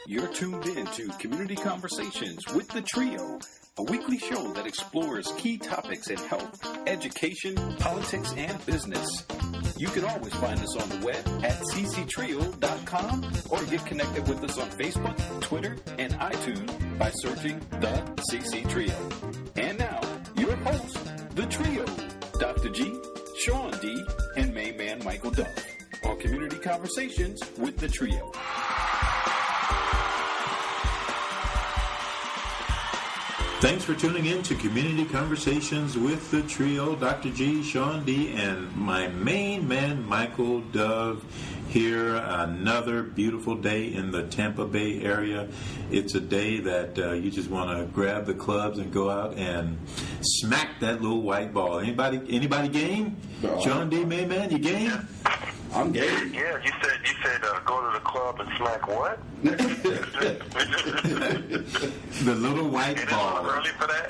You're tuned in to Community Conversations with the Trio, a weekly show that explores key topics in health, education, politics, and business. You can always find us on the web at CCTRIO.com or get connected with us on Facebook, Twitter, and iTunes by searching The CC Trio. And now, your hosts, the Trio, Dr. G, Sean D, and main man Michael Duff, on Community Conversations with the Trio. Thanks for tuning in to Community Conversations with the Trio, Dr. G, Sean D, and my main man, Michael Dove, here. Another beautiful day in the Tampa Bay area. It's a day that you just want to grab the clubs and go out and smack that little white ball. Anybody game? Sean D, main man, you game? Yeah. I'm game. Yeah, you said go to the club and smack what? The little white ball. Is it early for that?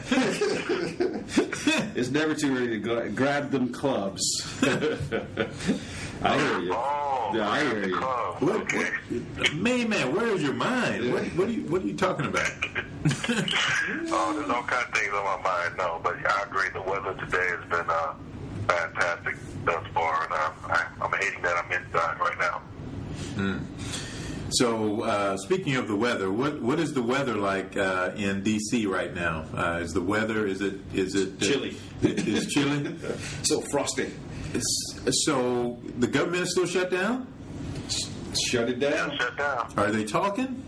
It's never too early to grab them clubs. I hear you. Oh, yeah, I hear you. What, main man, where is your mind? What are you talking about? Oh, there's all kinds of things on my mind. No, but I agree. The weather today has been fantastic thus far, and I'm hating that I'm inside right now. So, speaking of the weather, what is the weather like in D.C. right now? Is the weather is it chilly? It's chilly. So frosty. So the government is still shut down? Shut it down. Yeah, shut down. Are they talking?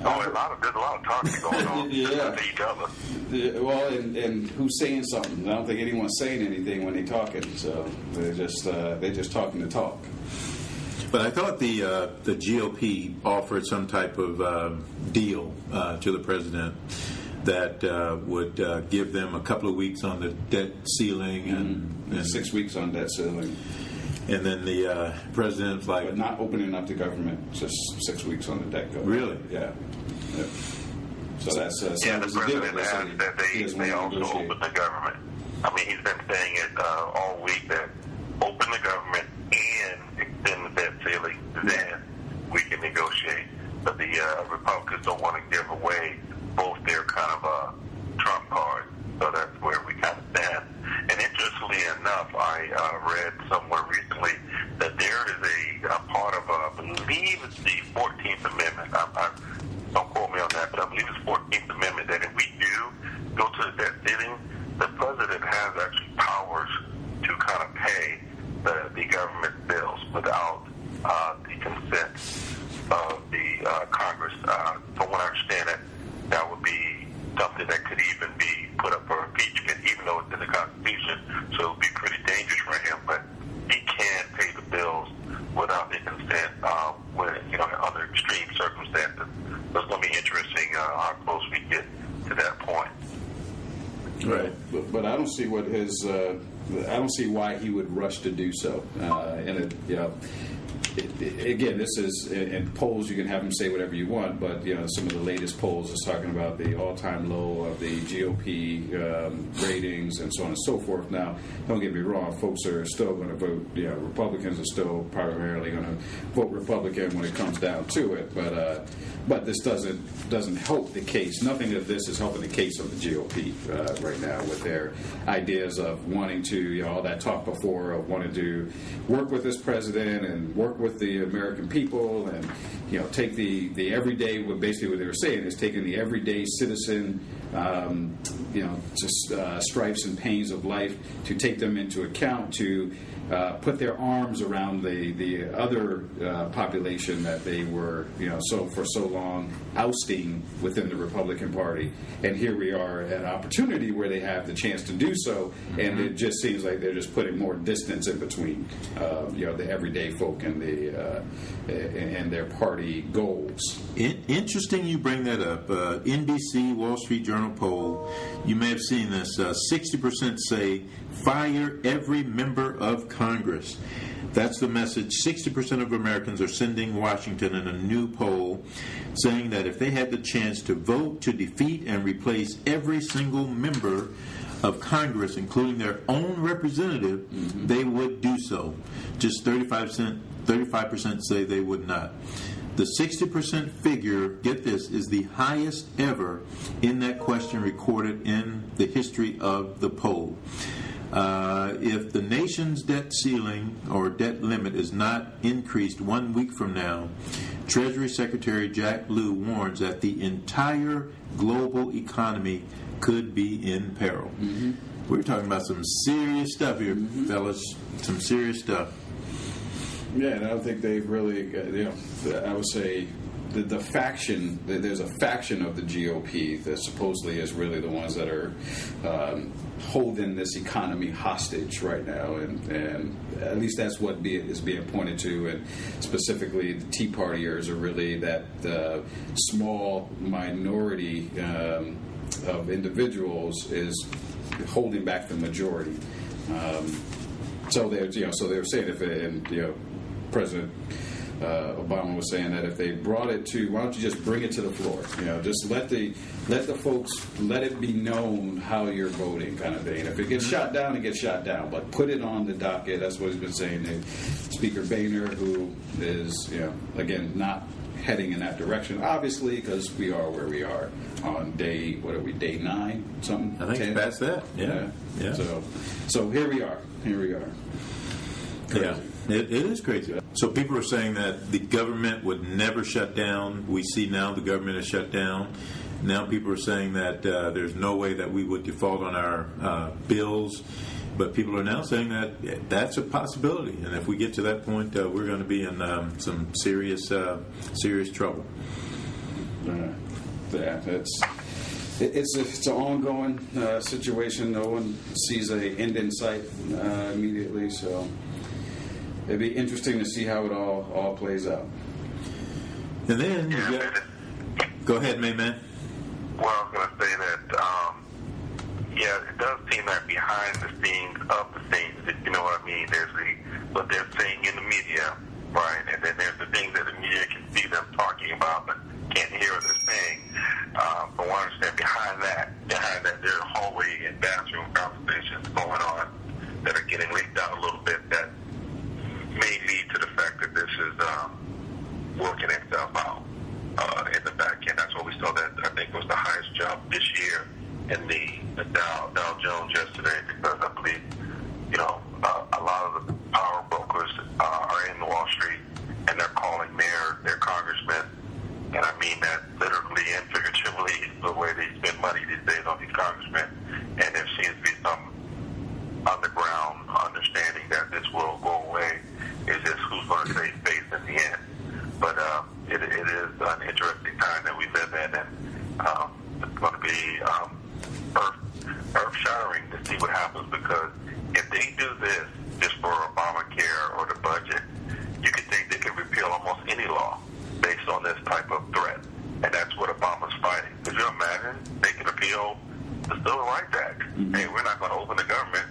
Oh, there's a lot of talking going on Yeah. to each other. Yeah, well, and who's saying something? I don't think anyone's saying anything when they're talking. So they're just talking to talk. But I thought the GOP offered some type of deal to the president that would give them a couple of weeks on the debt ceiling and 6 weeks on debt ceiling. And then the president's like... But not opening up the government, just 6 weeks on the debt code. Really? Yeah. So that's... the president asked that they also open the government. I mean, he's been saying it all week that open the government and extend the debt ceiling, then we can negotiate. But the Republicans don't want to give away both their kind of trump cards. So that's where we kind of stand. And interestingly enough, I read somewhere recently that there is a part of, I believe it's the 14th Amendment. Don't quote me on that, but I believe it's the 14th Amendment that if we do go to the debt ceiling, the president has actually powers to kind of pay the government bills without the consent of the Congress. From what I understand, that would be something that could even be put up for impeachment, even though it's in the Constitution. So it would be pretty dangerous for him. But he can pay the bills without the consent, under extreme circumstances. So it's going to be interesting how close we get to that point. Right, but I don't see what his. I don't see why he would rush to do so. Again, this is in polls. You can have them say whatever you want, but some of the latest polls is talking about the all-time low of the GOP ratings and so on and so forth. Now, don't get me wrong, folks are still going to vote. Republicans are still primarily going to vote Republican when it comes down to it. But this doesn't help the case. Nothing of this is helping the case of the GOP right now with their ideas of wanting to, all that talk before of wanting to work with this president and work with the American people and, take the everyday, basically what they were saying is taking the everyday citizen, stripes and pains of life, to take them into account, to put their arms around the other population that they were, for so long ousting within the Republican Party. And here we are at an opportunity where they have the chance to do so, and it just seems like they're just putting more distance in between, the everyday folk and their party goals. Interesting you bring that up. NBC Wall Street Journal poll, you may have seen this, 60% say fire every member of Congress. That's the message 60% of Americans are sending Washington in a new poll, saying that if they had the chance to vote to defeat and replace every single member of Congress, including their own representative, they would do so. Just 35% 35% say they would not. The 60% figure, get this, is the highest ever in that question recorded in the history of the poll. If the nation's debt ceiling or debt limit is not increased 1 week from now, Treasury Secretary Jack Lew warns that the entire global economy could be in peril. Mm-hmm. We're talking about some serious stuff here, fellas. Some serious stuff. Yeah, and I don't think they've really, I would say the faction, there's a faction of the GOP that supposedly is really the ones that are holding this economy hostage right now, and at least that's what is being pointed to, and specifically the Tea Partiers are really that small minority of individuals is holding back the majority. So they're saying if President Obama was saying that if they brought it to, why don't you just bring it to the floor? Just let the folks, let it be known how you're voting, kind of thing. If it gets shot down, it gets shot down. But put it on the docket. That's what he's been saying to Speaker Boehner, who is, again, not heading in that direction, obviously, because we are where we are on day 9, something? I think 10? It's past that. Yeah. So here we are. Crazy. Yeah. It is crazy. So people are saying that the government would never shut down. We see now the government is shut down. Now people are saying that there's no way that we would default on our bills. But people are now saying that that's a possibility. And if we get to that point, we're going to be in some serious trouble. It's an ongoing situation. No one sees an end in sight immediately. So it'd be interesting to see how it all plays out. And then, go ahead, man. Well, I was going to say that, it does seem that behind the scenes of the scenes, if you know what I mean, there's what they're saying in the media, right? And then there's the things that the media can see them talking about, but can't hear what they're saying. But I understand behind that, there are hallway and bathroom conversations going on that are getting leaked out a little bit that may lead to the fact that this is working itself out in the back end. That's what we saw that I think was the highest jump this year in the Dow Jones yesterday, because I believe, a lot of the power brokers are in Wall Street and they're calling their congressmen, and I mean that literally and figuratively, the way they spend money these days on these congressmen, and there seems to be some underground understanding that this will go away. It's just who's going to save face in the end. But it is an interesting time that we live in, and it's going to be earth-shattering to see what happens, because if they do this just for Obamacare or the budget, you could think they could repeal almost any law based on this type of threat, and that's what Obama's fighting. Could you imagine they could appeal the Civil Rights Act? Mm-hmm. Hey, we're not going to open the government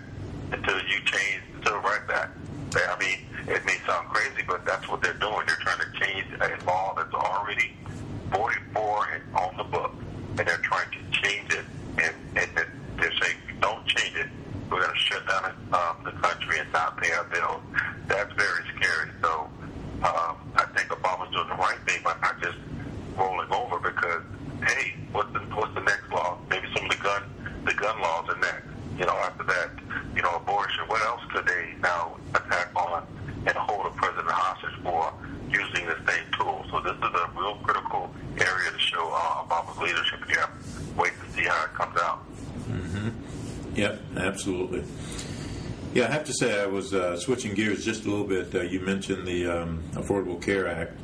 until you change the Civil Rights Act. I mean, it may sound crazy, but that's what they're doing. They're trying to change a law that's already 44 and on the book, and they're trying to change it, and they're saying, don't change it, we're going to shut down the country and not pay our bills. That's very scary. So I think Obama's doing the right thing by not just rolling over, because, hey, what's the next law? Maybe some of the gun laws are next. After that, abortion. What else could they now attack on and hold a president hostage for using the same tool? So this is a real critical area to show Obama's leadership here. Wait to see how it comes out. Mm-hmm. Yep, absolutely. Yeah, I have to say I was switching gears just a little bit. You mentioned the Affordable Care Act.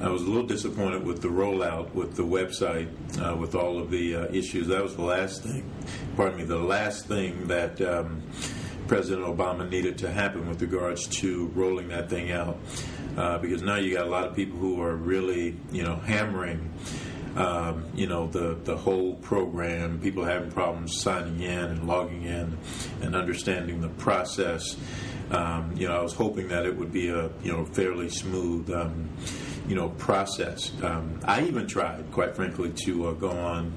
I was a little disappointed with the rollout with the website, with all of the issues. That was the last thing that President Obama needed to happen with regards to rolling that thing out. Because now you got a lot of people who are really, hammering, the whole program. People having problems signing in and logging in and understanding the process. I was hoping that it would be a, fairly smooth, process. I even tried, quite frankly, to go on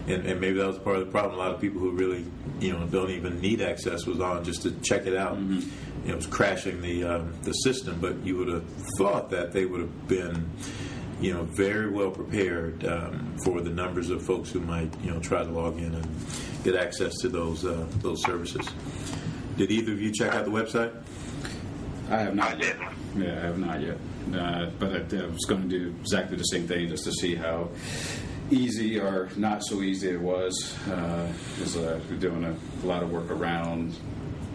and maybe that was part of the problem. A lot of people who really, don't even need access was on just to check it out. It was crashing the system, but you would have thought that they would have been, very well prepared for the numbers of folks who might, try to log in and get access to those services. Did either of you check out the website? I have not yet. Yeah, I have not yet. But I was going to do exactly the same thing just to see how easy or not so easy it was. Because we're doing a lot of work around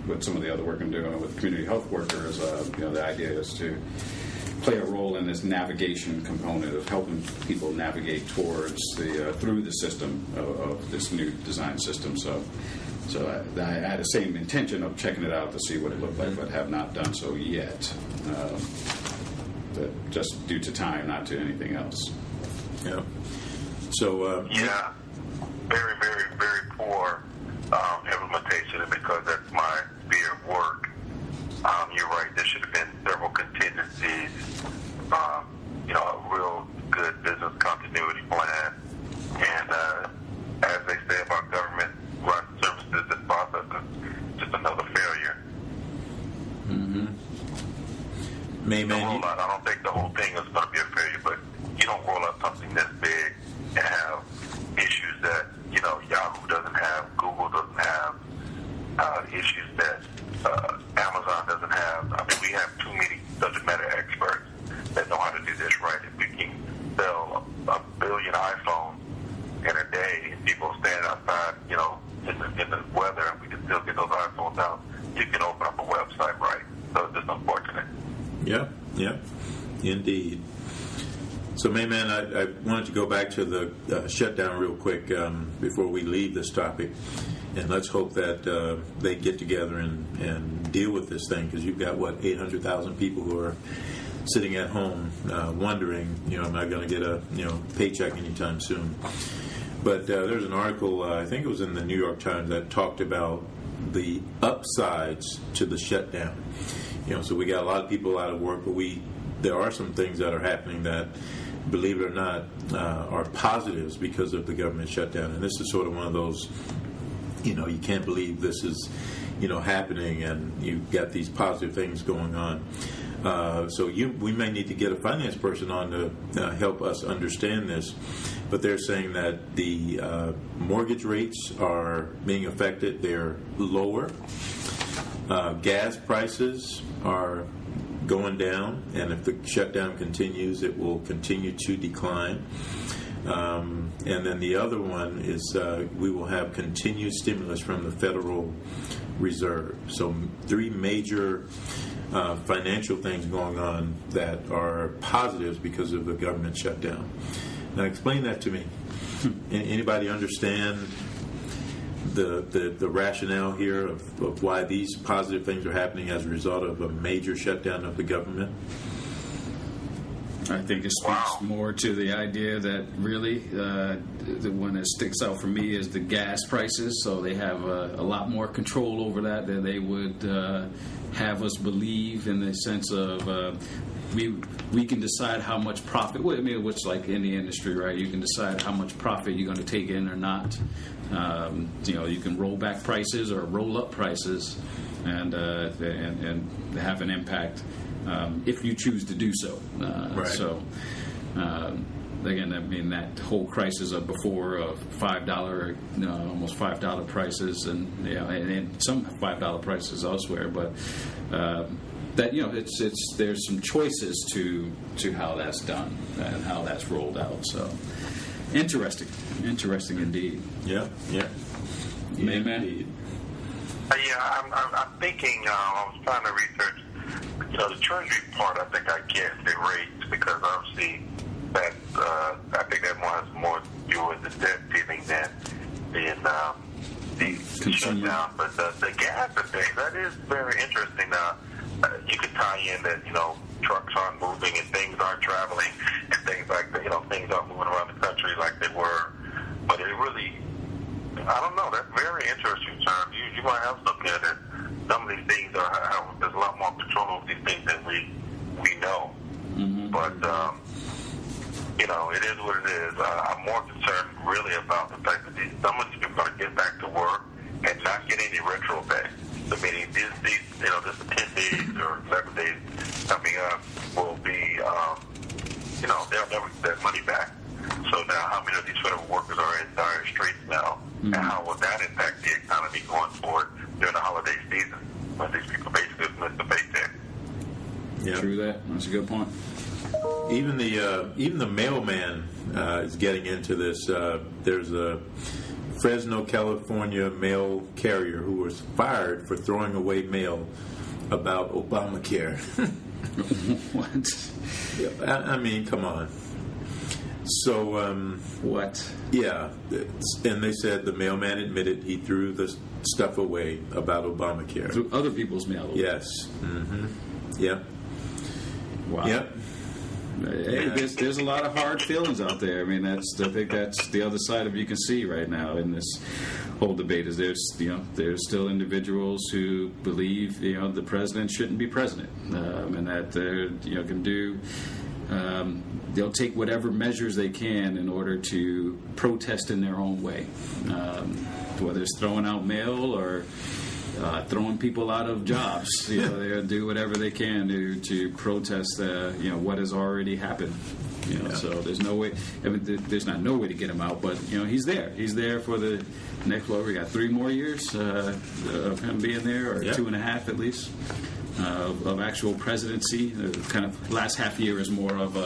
with some of the other work I'm doing with community health workers. The idea is to play a role in this navigation component of helping people navigate towards through the system of this new design system. So I had the same intention of checking it out to see what it looked like, but have not done so yet. But just due to time, not to anything else. Yeah. So very, very, very poor implementation, and because that's my sphere of work. You're right. There should have been several contingencies. A real good business continuity plan, and as they say about government-run services and processes, just another failure. I don't think the whole thing is going to be a failure, but you don't roll out something this big and have issues that Yahoo doesn't have, Google doesn't have, issues that Amazon doesn't have. I mean, we have too many subject matter experts that know how to do this right. If we can sell a billion iPhones in a day, and people standing outside, in the weather, and we can still get those iPhones out, you can open up a website right. So it's just unfortunate. Yeah, indeed. So, man, I wanted to go back to the shutdown real quick before we leave this topic. And let's hope that they get together and deal with this thing, because you've got, 800,000 people who are sitting at home wondering, am I going to get a paycheck anytime soon? But there's an article, I think it was in the New York Times, that talked about the upsides to the shutdown. So we got a lot of people out of work, but there are some things that are happening that, believe it or not, are positives because of the government shutdown. And this is sort of one of those, you can't believe this is, happening, and you've got these positive things going on. So we may need to get a finance person on to help us understand this. But they're saying that the mortgage rates are being affected. They're lower. Gas prices are going down, and if the shutdown continues, it will continue to decline. And then the other one is we will have continued stimulus from the Federal Reserve. So 3 major financial things going on that are positives because of the government shutdown. Now, explain that to me. Anybody understand the rationale here of why these positive things are happening as a result of a major shutdown of the government? I think it speaks more to the idea that really the one that sticks out for me is the gas prices. So they have a lot more control over that than they would have us believe, in the sense of we can decide how much profit. Well, I mean, which, like in the industry, right? You can decide how much profit you're going to take in or not. You can roll back prices or roll up prices, and have an impact if you choose to do so. Right. So. Again, I mean, that whole crisis of before of $5, almost $5 prices, and some $5 prices elsewhere, but that there's some choices to how that's done and how that's rolled out. So interesting indeed. Yeah. Indeed. I'm thinking. I was trying to research. The Treasury part, I think I get the rates, because obviously that I think that one has more to do with the debt ceiling than the shutdown. But the gas thing, that is very interesting. You could tie in that trucks aren't moving and things aren't traveling and things like that. Things aren't moving around the country like they were. But it really, I don't know. That's very interesting, sir. You might have something there that some of these things there's a lot more control over these things than we know. Mm-hmm. But it is what it is. I'm more concerned really about the fact that some of these people are going to get back to work and not get any retro pay. So meaning this 10 days or 11 days coming up will be, they'll never get that money back. So now how many of these federal workers are in dire straits now? Mm-hmm. And how will that impact the economy going forward during the holiday season when these people basically miss the paycheck? Yeah. True that. That's a good point. Even the mailman is getting into this. There's a Fresno, California mail carrier who was fired for throwing away mail about Obamacare. What? I mean, come on. So, what? Yeah, and they said the mailman admitted he threw the stuff away about Obamacare. Threw other people's mail away? Yes. Mm-hmm. Yep. Wow. Yep. Hey, there's a lot of hard feelings out there. I mean, I think that's the other side of you can see right now in this whole debate. Is there's still individuals who believe the president shouldn't be president, and that they're can do. They'll take whatever measures they can in order to protest in their own way, whether it's throwing out mail or throwing people out of jobs. They'll do whatever they can to protest what has already happened. So there's no way. I mean, there's not no way to get him out, but he's there. He's there for the next. We got 3 more years of him being there, or 2.5 at least. Of actual presidency. The kind of last half year is more of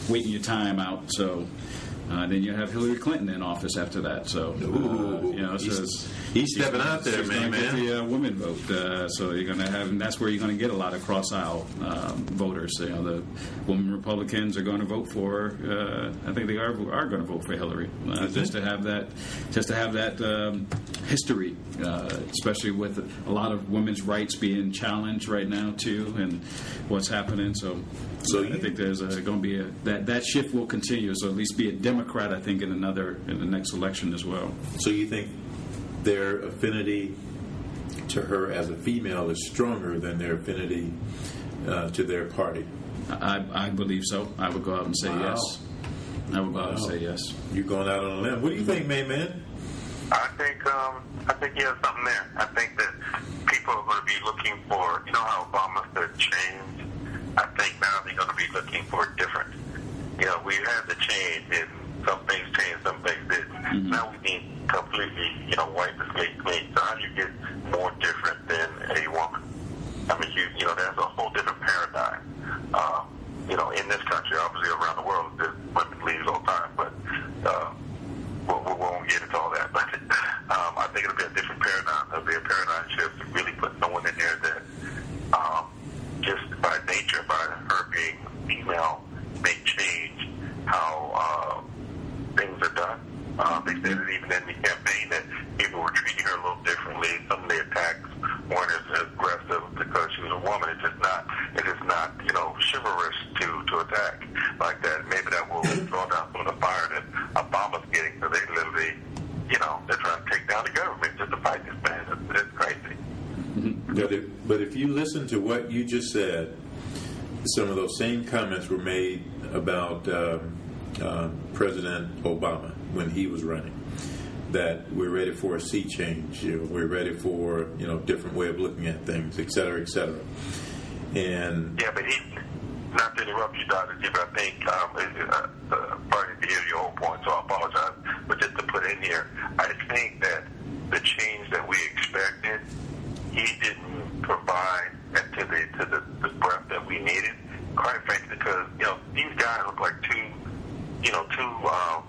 waiting your time out. So then you have Hillary Clinton in office after that. So he's stepping out there, man. Get the women vote. So you're going to have, and that's where you're going to get a lot of cross aisle voters. The women Republicans are going to vote for. I think they are going to vote for Hillary, just to have that history, especially with a lot of women's rights being challenged right now too, and what's happening. So I think there's going to be that shift will continue. So at least be a Democrat, I think, in the next election as well. So you think their affinity to her as a female is stronger than their affinity to their party? I believe so. I would go out and say yes. I would go out and say yes. You're going out on a limb. What do you think, man? I think you have something there. I think that people are going to be looking for, how Obama said change. I think now they're going to be looking for different. We had the change, and some things changed, some things didn't. Mm-hmm. Now we need completely, wipe the slate clean. So how do you get more different than a woman? I mean, that's a whole different paradigm. In this country, obviously around the world, there's women leaders all the time, but we won't get into all that. But I think it'll be a different paradigm. It'll be a paradigm shift to really put someone in there that just by nature, by her being female, may change how things are done. They said that even in the campaign that people were treating her a little differently. Some of the attacks weren't as aggressive because she was a woman. It is not chivalrous to attack like that. Maybe that will draw down some of the fire that Obama's getting. So they literally, they're trying to take down the government just to fight this man. It's crazy. But if you listen to what you just said, some of those same comments were made about President Obama when he was running. That we're ready for a sea change. We're ready for different way of looking at things, et cetera, et cetera. And but not to interrupt you, Dr. G, but I think pardon me to hear your whole point, so I apologize. But just to put in here, I think that the change that we expected, he didn't provide to the breadth that we needed. Quite frankly, because these guys look like two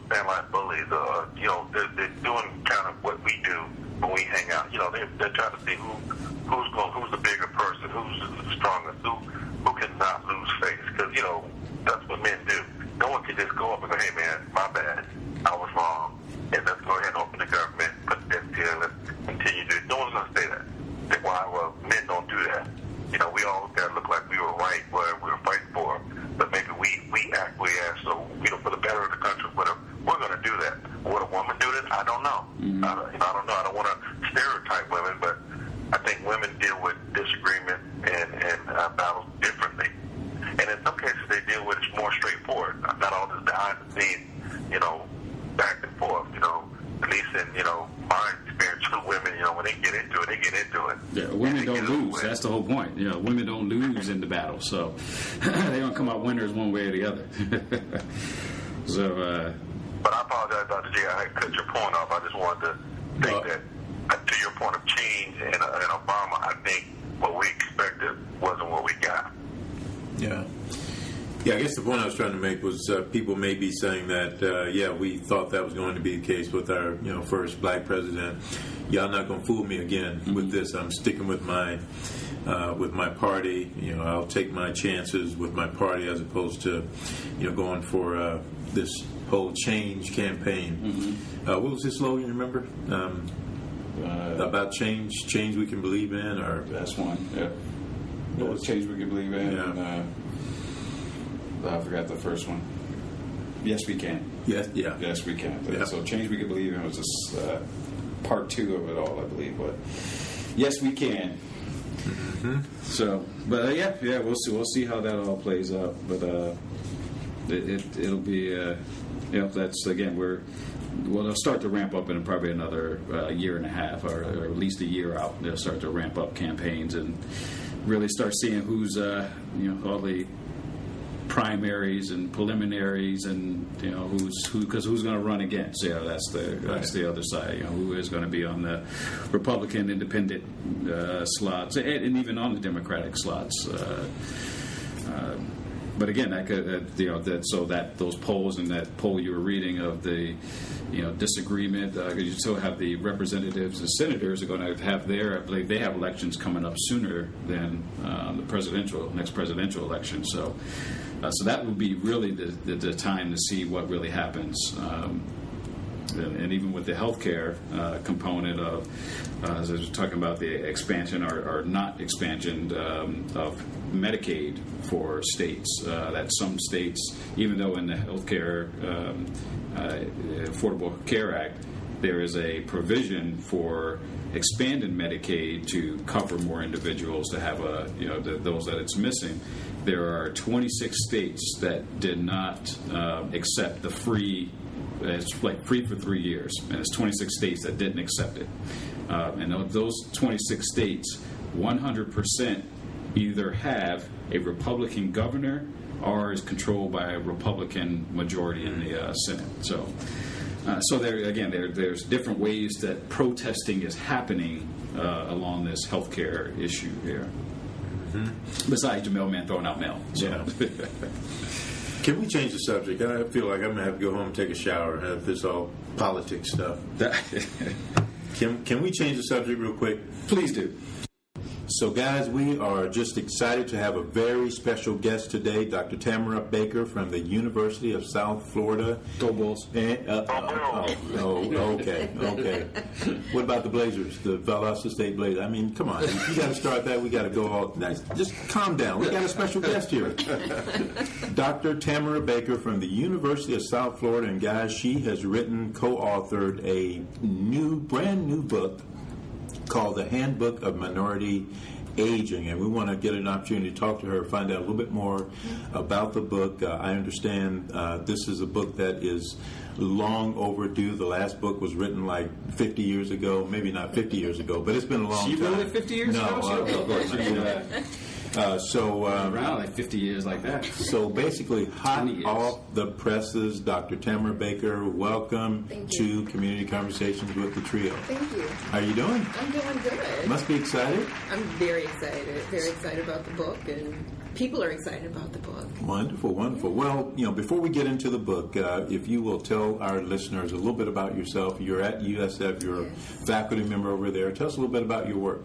fan-like bullies. They're doing kind of what we do when we hang out. They're trying to see who's the bigger person, who's the strongest, who can not lose face. Because that's what men do. No one can just go up and go, "Hey man, my bad, I was wrong, and let's go ahead and open the government, put this here, let's continue to." No one's gonna say that. Why? Well, men don't do that. We all gotta look like we were right, where we were fighting for, but maybe we acquiesce. So for the better of the country, whatever, we're gonna do that. Would a woman do that? I don't know. Mm-hmm. I don't know. I don't want to stereotype women, but I think women deal with disagreement and battles differently. And in some cases, they deal with it more straightforward. Not all this behind these, back and forth, at least in, my experience with women, when they get into it, they get into it. Yeah, women don't lose. That's the whole point. Women don't lose in the battle, so they don't come out winners one way or the other. So, but I apologize, Dr. G. I cut your point off. I just wanted to think that, to your point of change in Obama, I think what we expected wasn't what we got. Yeah. Yeah, I guess the point I was trying to make was people may be saying that, we thought that was going to be the case with our, first black president. Y'all not going to fool me again with this. I'm sticking with my party. I'll take my chances with my party as opposed to, going for this whole change campaign. What was his slogan, remember? About change we can believe in? Or that's one, yeah. What was change we can believe in? Yeah. And, I forgot the first one. Yes, we can. Yes, yeah. Yes, we can. Yeah. So change we can believe in was this part 2 of it all, I believe. But yes, we can. So, but we'll see how that all plays out. But it'll be that's again they'll start to ramp up in probably another year and a half, or at least a year out. They'll start to ramp up campaigns and really start seeing who's all the primaries and preliminaries, and who's going to run against. That's the other side. Who is going to be on the Republican independent slots, and even on the Democratic slots. But again, that could so that those polls and that poll you were reading of the disagreement, because you still have the representatives and senators are going to have I believe they have elections coming up sooner than the next presidential election. So that would be really the time to see what really happens. And even with the healthcare component of, as I was talking about the expansion or not expansion of Medicaid for states, that some states, even though in the healthcare Affordable Care Act, there is a provision for expanding Medicaid to cover more individuals to have those that it's missing. There are 26 states that did not accept the free. It's like free for 3 years, and it's 26 states that didn't accept it. And those 26 states, 100% either have a Republican governor or is controlled by a Republican majority in the Senate. So there's different ways that protesting is happening along this healthcare issue here. Besides your mailman throwing out mail. So. Yeah. Can we change the subject? I feel like I'm going to have to go home and take a shower and have this all politics stuff. Can we change the subject real quick? Please do. So, guys, we are just excited to have a very special guest today, Dr. Tamara Baker from the University of South Florida. Go Bulls. Okay. What about the Blazers, the Valdosta State Blazers? I mean, come on. If you got to start that, we got to go all... Just calm down. We got a special guest here. Dr. Tamara Baker from the University of South Florida. And, guys, she has co-authored a brand new book called The Handbook of Minority Aging, and we want to get an opportunity to talk to her, find out a little bit more about the book. I understand this is a book that is long overdue. The last book was written like 50 years ago, maybe not 50 years ago, but it's been a long time. She wrote it 50 years ago? Around like 50 years like that. So basically, hot off the presses, Dr. Tamara Baker, welcome to Community Conversations with the Trio. Thank you. How are you doing? I'm doing good. Must be excited. I'm very excited about the book, and people are excited about the book. Wonderful, wonderful. Well, before we get into the book, if you will tell our listeners a little bit about yourself. You're at USF, you're a faculty member over there. Tell us a little bit about your work.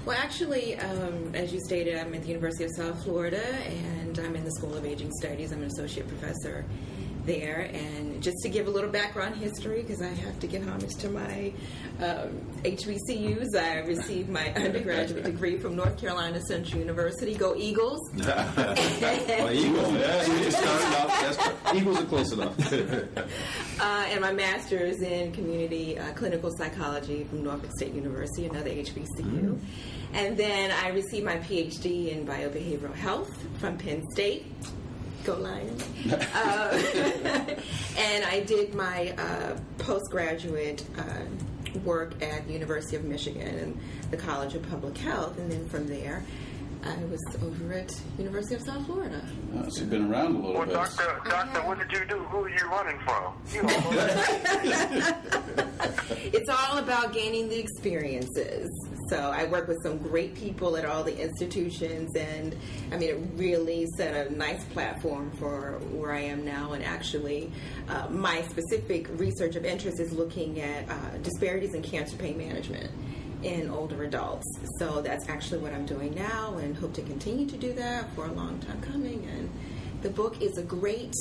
Well, actually, as you stated, I'm at the University of South Florida, and I'm in the School of Aging Studies. I'm an associate professor there. And just to give a little background history, because I have to give homage to my HBCUs, I received my undergraduate degree from North Carolina Central University. Go Eagles! Well, Eagles, Eagles are close enough. And my master's in community clinical psychology from Norfolk State University, another HBCU. And then I received my PhD in biobehavioral health from Penn State. Go Lions. I did my postgraduate work at the University of Michigan and the College of Public Health, and then from there I was over at University of South Florida. So you've been around a little bit. Doctor, what did you do? Who are you running from? It's all about gaining the experiences. So I work with some great people at all the institutions, and I mean, it really set a nice platform for where I am now. And actually, my specific research of interest is looking at disparities in cancer pain management in older adults. So that's actually what I'm doing now, and hope to continue to do that for a long time coming. And the book is a great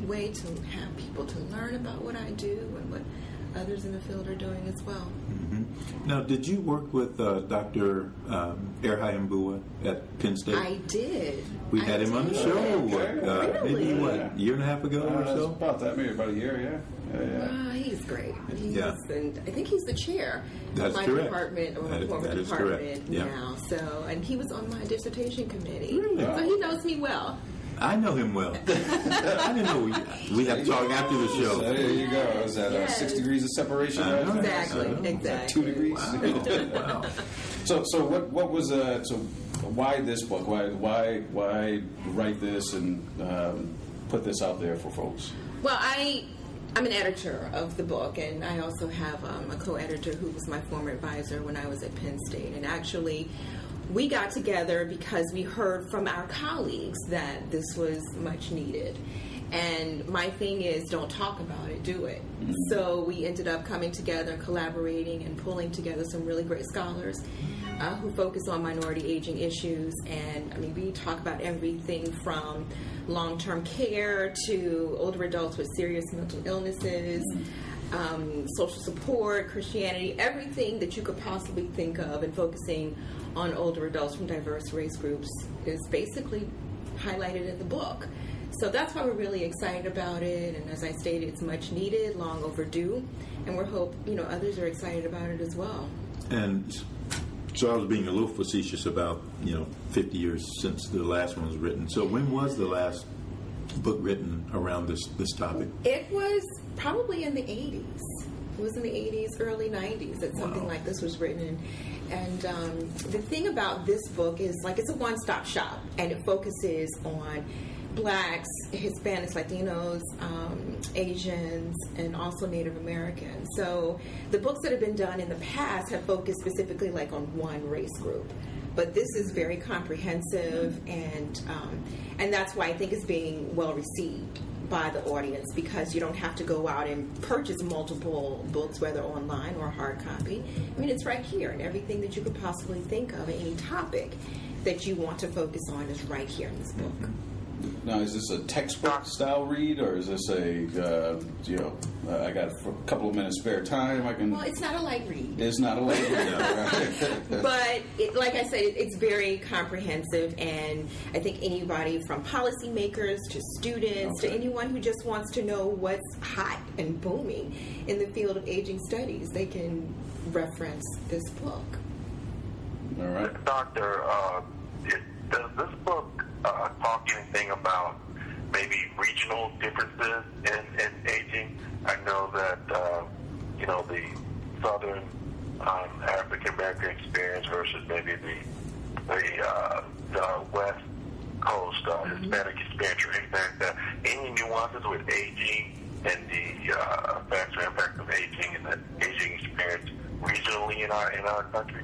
way to have people to learn about what I do and what others in the field are doing as well. Mm-hmm. Now, did you work with Dr. Erhayembua at Penn State? I did. We had him on the show, maybe a year and a half ago or so? About that, maybe about a year, yeah. He's great. And I think he's the chair of my department, or former department now. So, and he was on my dissertation committee. Really? So he knows me well. I know him well. I didn't know we had to talk after the show. So there you go. Is that 6 degrees of separation? Exactly. 2 degrees. Wow. So what was so why this book? Why write this and put this out there for folks? Well, I'm an editor of the book, and I also have a co-editor who was my former advisor when I was at Penn State. And actually, we got together because we heard from our colleagues that this was much needed. And my thing is, don't talk about it, do it. Mm-hmm. So we ended up coming together, collaborating, and pulling together some really great scholars who focus on minority aging issues. And I mean, we talk about everything from long-term care to older adults with serious mental illnesses, social support, Christianity, everything that you could possibly think of, and focusing on older adults from diverse race groups is basically highlighted in the book. So that's why we're really excited about it, and as I stated, it's much needed, long overdue, and we hope others are excited about it as well. And so I was being a little facetious about 50 years since the last one was written. So when was the last book written around this topic? It was probably in the 80s. It was in the 80s, early 90s that something like this was written. And the thing about this book is, it's a one-stop shop, and it focuses on Blacks, Hispanics, Latinos, Asians, and also Native Americans. So the books that have been done in the past have focused specifically on one race group. But this is very comprehensive, and that's why I think it's being well received by the audience, because you don't have to go out and purchase multiple books, whether online or hard copy. I mean, it's right here, and everything that you could possibly think of, any topic that you want to focus on is right here in this book. Now, is this a textbook style read, or is this a, I got a couple of minutes spare time, I can... Well, it's not a light read. It's not a light read, right? But, like I said, it's very comprehensive, and I think anybody from policymakers to students to anyone who just wants to know what's hot and booming in the field of aging studies, they can reference this book. All right. Doctor, does this book talk anything about maybe regional differences in aging? I know that the Southern African American experience versus maybe the West Coast Hispanic experience, or anything like that. Any nuances with aging and the effects or impact of aging and the aging experience regionally in our country?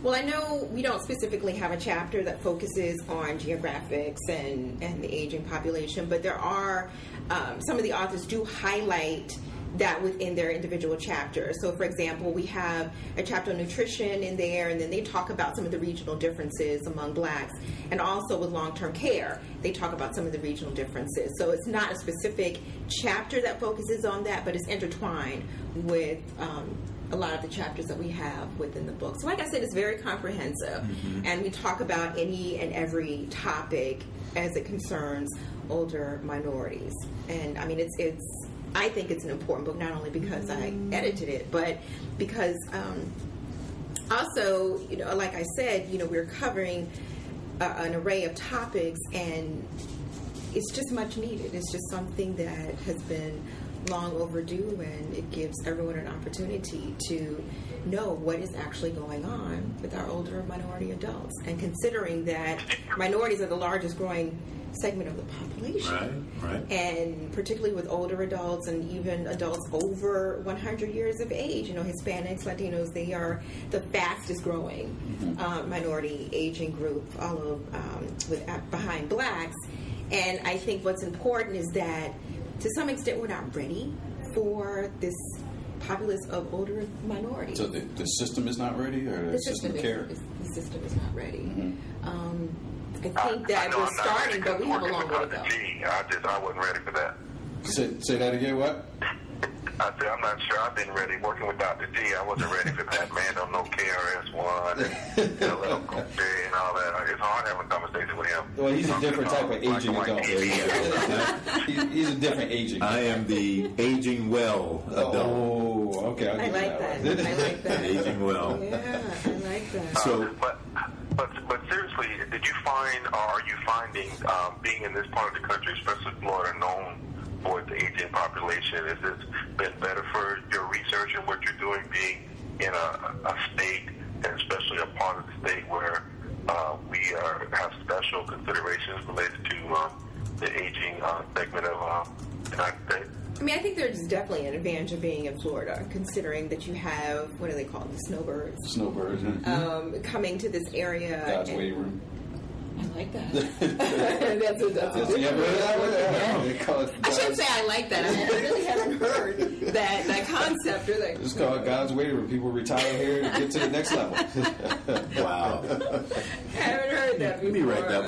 Well, I know we don't specifically have a chapter that focuses on geographics and the aging population, but there are, some of the authors do highlight that within their individual chapters. So, for example, we have a chapter on nutrition in there, and then they talk about some of the regional differences among Blacks. And also with long-term care, they talk about some of the regional differences. So it's not a specific chapter that focuses on that, but it's intertwined with a lot of the chapters that we have within the book. So like I said, it's very comprehensive, and we talk about any and every topic as it concerns older minorities. And I mean, I think it's an important book, not only because I edited it, but because also, like I said, we're covering an array of topics, and it's just much needed. It's just something that has been long overdue, and it gives everyone an opportunity to know what is actually going on with our older minority adults. And considering that minorities are the largest growing segment of the population, Right. And particularly with older adults and even adults over 100 years of age, Hispanics, Latinos, they are the fastest growing minority aging group, behind blacks. And I think what's important is that to some extent we're not ready for this populace of older minorities. So the system is not ready, or the system of care? The system is not ready. I think that we're starting, but we have a long way to go. I wasn't ready for that. Say that again, what? I said, I'm not sure I've been ready. Working with Dr. G, I wasn't ready for that. Man, don't know KRS-One and and all that. It's hard having a conversation with him. Well, he's a different type of aging adult. He's a different aging. I am the aging well adult. Oh, okay. I like that. Aging well. Yeah, I like that. So, but seriously, did you find, or are you finding, being in this part of the country, especially Florida, known for its aging population, has this been better for your research and what you're doing, being in a state, and especially a part of the state where we have special considerations related to the aging segment of the United States? I mean, I think there's definitely an advantage of being in Florida, considering that you have, what do they call them, the snowbirds? Snowbirds. Coming to this area. God's waiting room. I like that. that's a I shouldn't say I like that. I really haven't heard that concept. Or that. It's called God's waiting room. People retire here to get to the next level. wow. I haven't heard that before. Let me write that.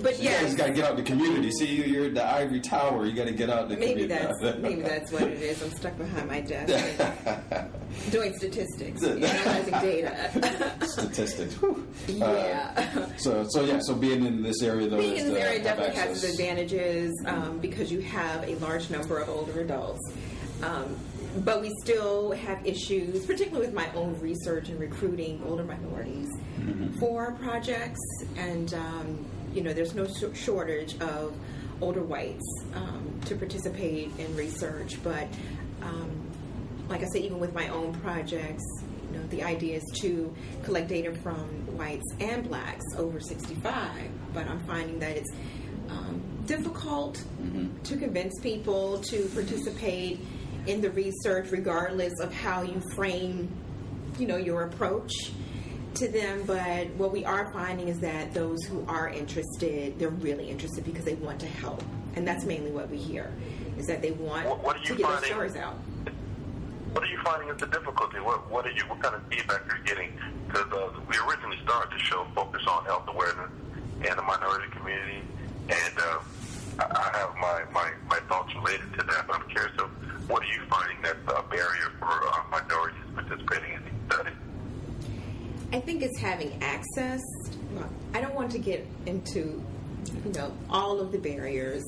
But yeah, you just got to get out in the community. See, you're at the ivory tower. You got to get out in the community. Maybe that's what it is. I'm stuck behind my desk doing statistics, analyzing data. Statistics. Yeah. So being in this area, though, being in this area definitely has its advantages because you have a large number of older adults. But we still have issues, particularly with my own research and recruiting older minorities for projects. And, there's no shortage of older whites to participate in research. But, like I said, even with my own projects, the idea is to collect data from whites and blacks over 65. But I'm finding that it's difficult to convince people to participate in the research, regardless of how you frame, your approach to them. But what we are finding is that those who are interested, they're really interested because they want to help, and that's mainly what we hear, is that they want to get their stories out. What are you finding is the difficulty? What kind of feedback you're getting? Because we originally started the show focused on health awareness and the minority community, and I have my thoughts related to that. But I'm curious of what are you finding that's a barrier for minorities participating in these studies? I think it's having access. Well, I don't want to get into all of the barriers,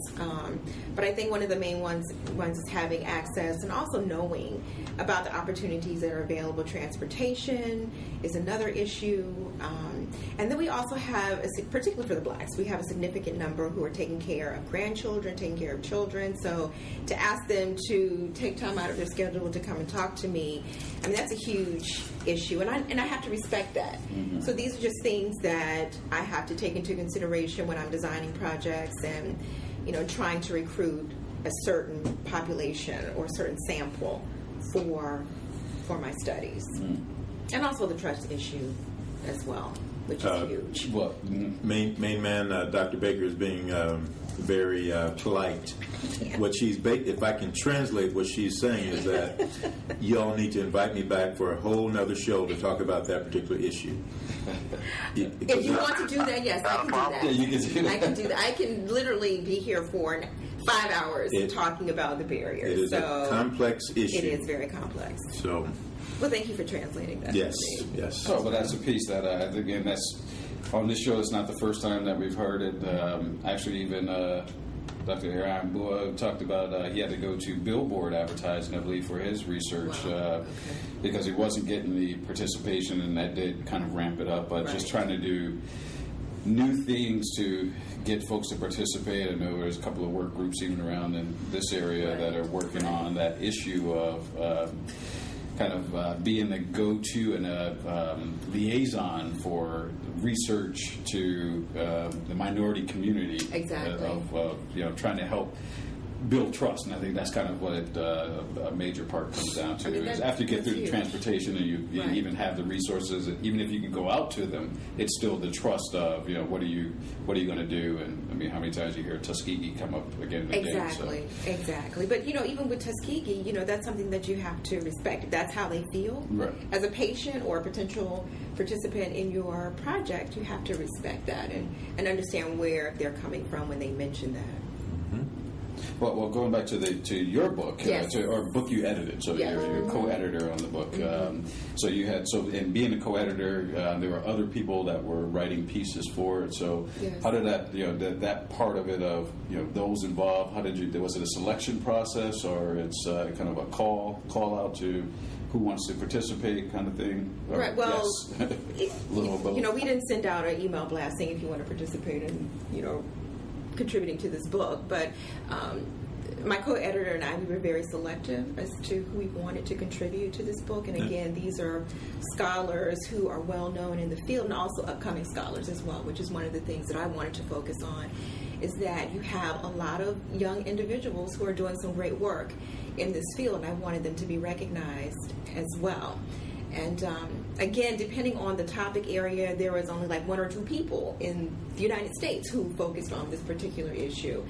but I think one of the main ones is having access and also knowing about the opportunities that are available. Transportation is another issue, and then we also have, particularly for the blacks, we have a significant number who are taking care of grandchildren, taking care of children. So to ask them to take time out of their schedule to come and talk to me, I mean, that's a huge issue, and I have to respect that. So these are just things that I have to take into consideration when I'm designing projects and trying to recruit a certain population or a certain sample for my studies. And also the trust issue as well, which is huge. Well, main man, Dr. Baker is being very polite. Yeah. What if I can translate what she's saying, is that y'all need to invite me back for a whole nother show to talk about that particular issue. If you want to do that, yes, I can do that. Yeah, you can do that. I can do that. I can literally be here for 5 hours talking about the barriers. It is a complex issue. It is very complex. So, well, thank you for translating that. yes. Oh, well, that's a piece that again, that's on this show. It's not the first time that we've heard it. Actually, even Dr. Aaron Bua talked about he had to go to billboard advertising, I believe, for his research because he wasn't getting the participation, and that did kind of ramp it up. But just trying to do new things to get folks to participate. I know there's a couple of work groups even around in this area that are working on that issue of being a go-to and a liaison for research to the minority community. Exactly. Of trying to help build trust, and I think that's kind of what a major part comes down to. Is after you get through the transportation and you even have the resources, and even if you can go out to them, it's still the trust of what are you going to do? And I mean, how many times you hear Tuskegee come up again and again? Exactly. But even with Tuskegee, that's something that you have to respect. If that's how they feel as a patient or a potential participant in your project, you have to respect that and understand where they're coming from when they mention that. Well, going back to your book, yes. Or book you edited, so you're co-editor on the book. And being a co-editor, there were other people that were writing pieces for it. So how did that part of it of those involved? How did you? Was it a selection process, or it's kind of a call out to who wants to participate kind of thing? Or, right. Well, yes. We didn't send out an email blast saying if you want to participate in contributing to this book, but my co-editor and I, we were very selective as to who we wanted to contribute to this book. And again, these are scholars who are well known in the field, and also upcoming scholars as well, which is one of the things that I wanted to focus on, is that you have a lot of young individuals who are doing some great work in this field, and I wanted them to be recognized as well. And again, depending on the topic area, there was only like one or two people in the United States who focused on this particular issue.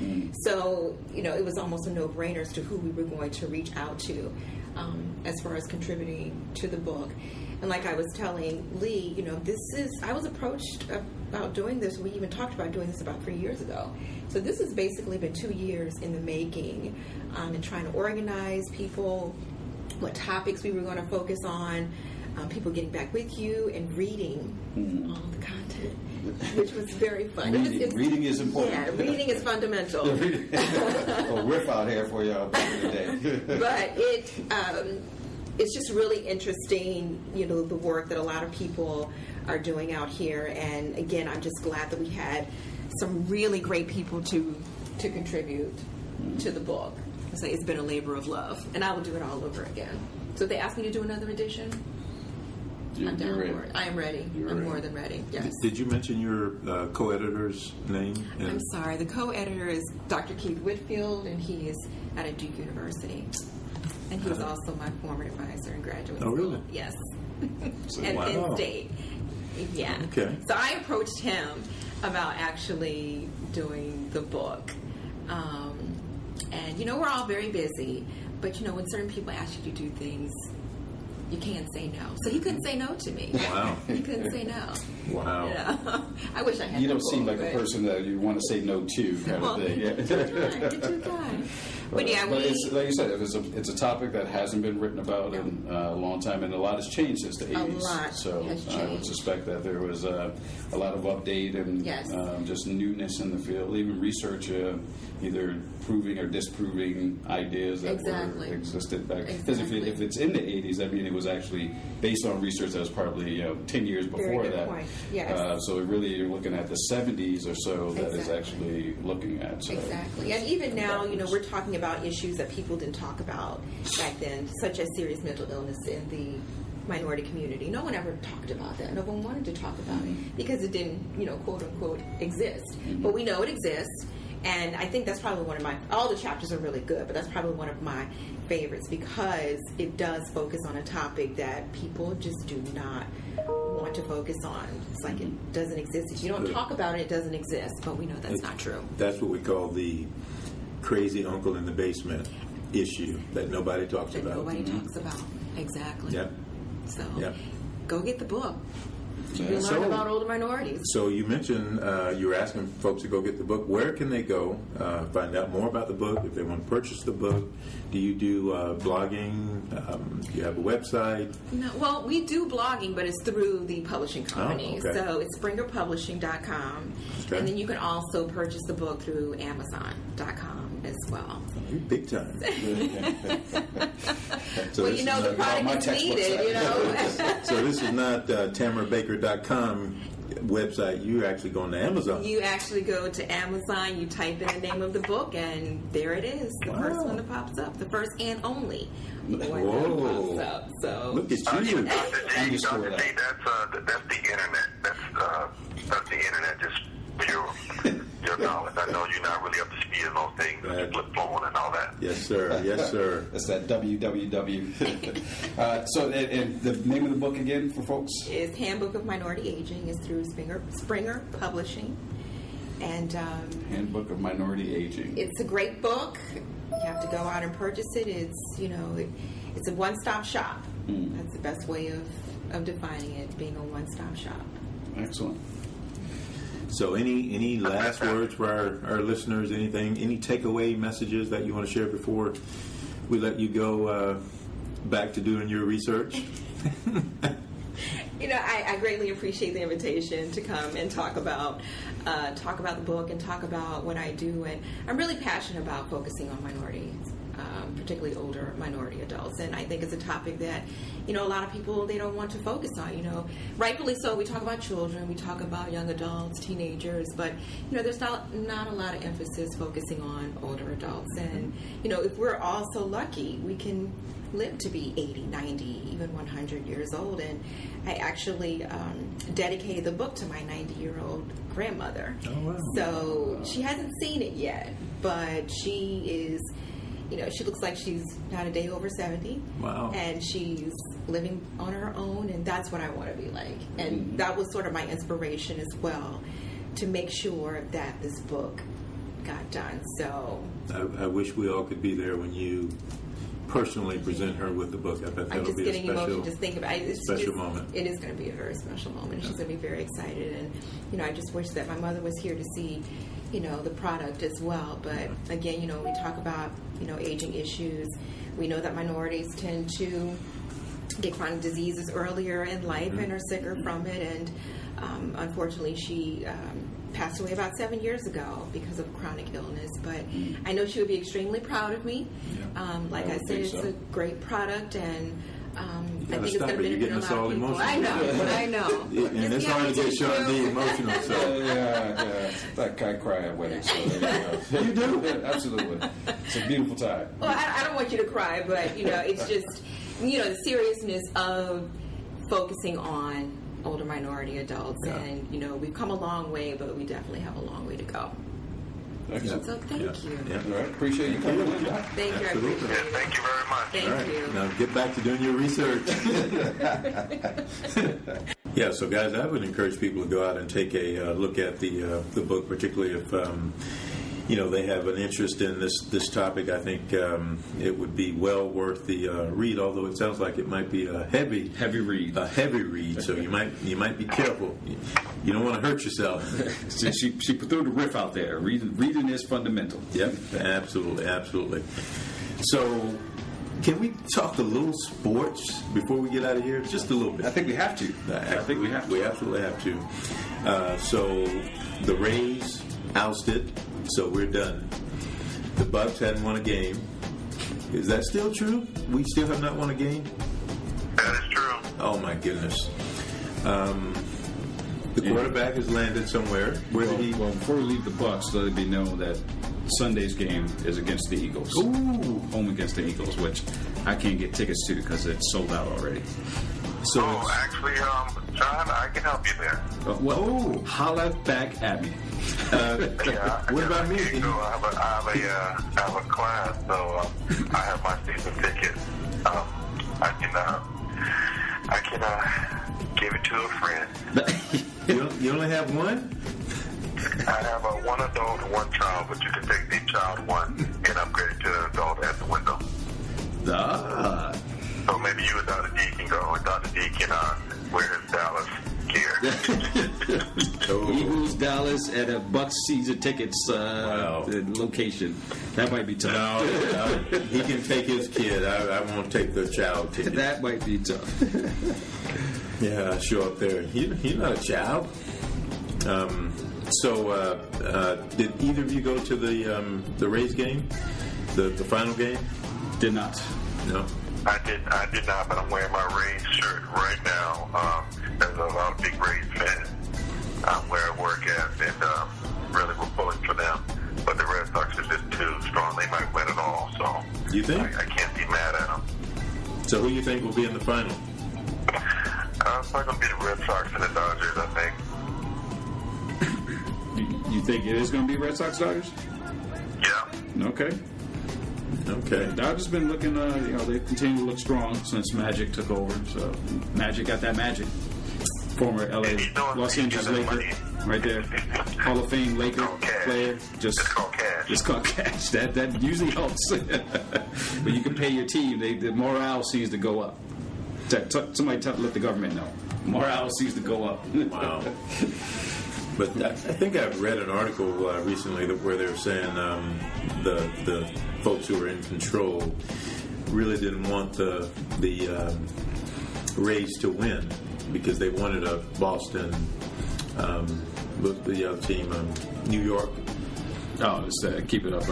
So, it was almost a no-brainer as to who we were going to reach out to as far as contributing to the book. And like I was telling Lee, I was approached about doing this. We even talked about doing this about 3 years ago. So this has basically been 2 years in the making, and trying to organize people, what topics we were going to focus on, people getting back with you and reading all the content, which was very fun. Reading is important. Yeah, reading is fundamental. Riff out here for y'all back in the day. But it's just really interesting, the work that a lot of people are doing out here. And again, I'm just glad that we had some really great people to contribute to the book. So it's been a labor of love, and I will do it all over again. So if they ask me to do another edition, I'm down for it. I am ready. I'm more than ready. Yes. Did you mention your co-editor's name? I'm sorry. The co-editor is Dr. Keith Whitfield, and he is out of Duke University. And he's also my former advisor in graduate school. Oh, really? Yes. At Penn State. Yeah. Okay. So I approached him about actually doing the book. And, we're all very busy, but, when certain people ask you to do things, you can't say no. So he couldn't say no to me. Wow. He couldn't say no. Wow. I wish I had. You don't seem like a person that you want to say no to kind of thing. You're too kind. But it's, like you said, it's a topic that hasn't been written about in a long time, and a lot has changed since the 80s. A lot so has I would changed. Suspect that there was a lot of update and just newness in the field, even research, either proving or disproving ideas that were existed back. Because if it's in the 80s, I mean, it was actually based on research that was probably 10 years before that. Point. Yes. So really, you're looking at the 70s or so that is actually looking at. So. Exactly. And even now, we're talking about issues that people didn't talk about back then, such as serious mental illness in the minority community. No one ever talked about that. No one wanted to talk about it because it didn't, quote unquote, exist. But we know it exists. And I think that's probably one of all the chapters are really good, but that's probably one of my favorites because it does focus on a topic that people just do not want to focus on. It's like it doesn't exist. If you don't talk about it, it doesn't exist. But we know that's not true. That's what we call the crazy uncle in the basement issue that nobody talks about. Nobody talks about. Exactly. Yep. So go get the book. You learn about older minorities. So you mentioned you were asking folks to go get the book. Where can they go find out more about the book? If they want to purchase the book, do you do blogging? Do you have a website? No, well, we do blogging, but it's through the publishing company. Oh, okay. So it's SpringerPublishing.com. Okay. And then you can also purchase the book through Amazon.com as well. You're big time. So well, the product is needed, So this is not TamaraBaker.com website, you're actually going to Amazon. You actually go to Amazon, you type in the name of the book, and there it is. The first one that pops up. The first and only one that pops up. So look at you. Dr. G, that's the internet. That's the internet, just for your knowledge. I know you're not really up to speed on those things, the flip phone and all that. Yes, sir. Yes, sir. That's that www. So, and the name of the book again for folks? Is Handbook of Minority Aging. Is through Springer Publishing. And Handbook of Minority Aging. It's a great book. You have to go out and purchase it. It's a one-stop shop. That's the best way of defining it, being a one-stop shop. Excellent. So any last words for our listeners, any takeaway messages that you want to share before we let you go back to doing your research? I greatly appreciate the invitation to come and talk about the book and talk about what I do. And I'm really passionate about focusing on minorities, particularly older minority adults. And I think it's a topic that, a lot of people, they don't want to focus on. Rightfully so. We talk about children, we talk about young adults, teenagers, but, there's not a lot of emphasis focusing on older adults. And, if we're all so lucky, we can live to be 80, 90, even 100 years old. And I actually dedicated the book to my 90-year-old grandmother. Oh, wow. So she hasn't seen it yet, but she is, she looks like she's not a day over 70. Wow. And she's living on her own, and that's what I want to be like. And that was sort of my inspiration as well, to make sure that this book got done. So I wish we all could be there when you personally present her with the book. I bet that'll be a special, just think about it. special moment. It is going to be a very special moment. She's going to be very excited, and I just wish that my mother was here to see, the product as well. But again, we talk about aging issues. We know that minorities tend to get chronic diseases earlier in life and are sicker from it. And unfortunately, she passed away about 7 years ago because of chronic illness. But I know she would be extremely proud of me. Like I said, it's a great product, and I think it's going to benefit a lot of people. I know. And it's hard to get Sean D emotional. So yeah. Like I cry at weddings. So there you go. You do? Absolutely. It's a beautiful time. Well, I don't want you to cry, but it's just the seriousness of focusing on older minority adults, and we've come a long way, but we definitely have a long way to go. Excellent. So thank you. Yeah. All right. Appreciate you coming in. Thank you. I appreciate it. Thank you very much. Thank you. Now get back to doing your research. Yeah, so guys, I would encourage people to go out and take a look at the book, particularly if they have an interest in this topic. I think it would be well worth the read, although it sounds like it might be a heavy read. A heavy read, so you might be careful. You don't want to hurt yourself. She threw the riff out there. Reading is fundamental. Yep, absolutely. So, can we talk a little sports before we get out of here? Just a little bit. I think we have to. We absolutely have to. So, the Rays ousted, so we're done. The Bucks hadn't won a game. Is that still true? We still have not won a game? That is true. Oh, my goodness. The quarterback has landed somewhere. Where did he? Well, before we leave the Bucks, let it be known that Sunday's game is against the Eagles. Ooh. Home against the Eagles, which I can't get tickets to because it's sold out already. So actually, John, I can help you there. Holla back at me. What about me? I have a class, so I have my season ticket. I can give it to a friend. You only have one? I have one adult and one child, but you can take the child one and upgrade it to an adult at the window. So maybe you and Dr. D can go, and Dr. D can wear his Dallas gear. Eagles, Dallas, at a Bucks season tickets location. That might be tough. No, he can take his kid. I won't take the child ticket. That might be tough. Yeah, show up there. You're not a child. So, did either of you go to the Rays game, the final game? Did not. No. I did not, but I'm wearing my Rays shirt right now. There's a lot of big Rays fans. where I work at, and really we're pulling for them. But the Red Sox are just too strong. They might win it all. So You think? I can't be mad at them. So who do you think will be in the final? It's not going to be the Red Sox and the Dodgers, I think. You think it is going to be Red Sox Dodgers? Yeah. Okay. Okay. Dodgers been looking, they continue to look strong since Magic took over. So Magic got that magic. Former LA, Los Angeles Laker, right there. Hall of Fame Laker player. It's called cash. It's called cash. That usually helps. But you can pay your team. The morale seems to go up. Somebody let the government know. Morale seems to go up. Wow. But I think I've read an article recently where they were saying the folks who were in control really didn't want the Rays to win because they wanted a Boston, the other team, New York. Oh, just keep it up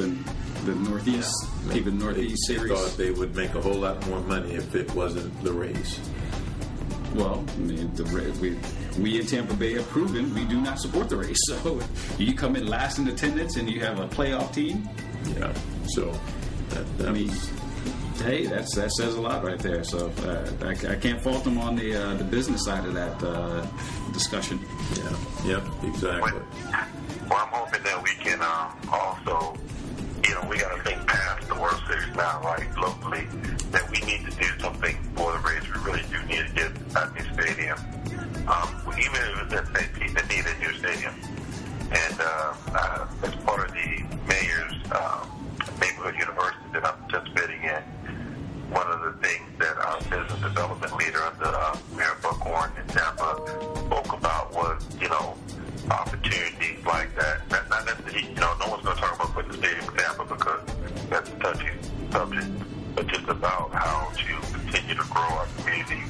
in the Northeast. Yeah. Keep it Northeast They series. thought they would make a whole lot more money if it wasn't the Rays. Well, I mean, we in Tampa Bay have proven we do not support the Rays. So you come in last in attendance and you have a playoff team. Yeah. So that was. Hey, that says a lot right there. So I can't fault them on the business side of that discussion. Yeah. Exactly. Well, I'm hoping that we can also, we got to think past the World Series now, right? Locally, that we need to do something for the Rays. We really do need to get a new stadium. Even if it's at St. Pete, they need a new stadium. And as part of the mayor's neighborhood university that I'm participating in, one of the things that our business development leader under Mayor Buckhorn in Tampa spoke about was, opportunities like that. Not necessarily, no one's going to talk about putting the stadium in Tampa because that's a touchy subject, but just about how to continue to grow our community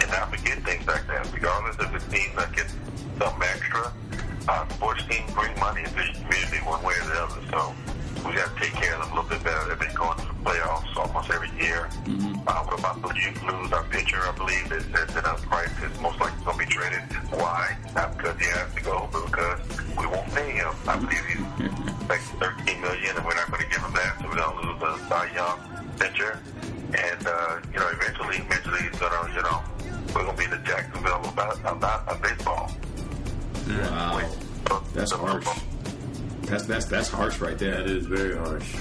and not forget things like that. Regardless if it seems like it's something extra, sports teams bring money into the community one way or the other. So we got to take care of them a little bit better. They've been going to the playoffs almost every year. What about the Blues? Our pitcher, I believe, is that price is most likely going to be traded. Why? Not because he has to go, but because we won't pay him. I believe he's like $13 million, and we're not going to give him that, so we're going to lose a Cy Young pitcher. And eventually he's going to, we're going to be the Jacksonville of baseball. Wow, that's harsh. That's harsh right there. That is very harsh.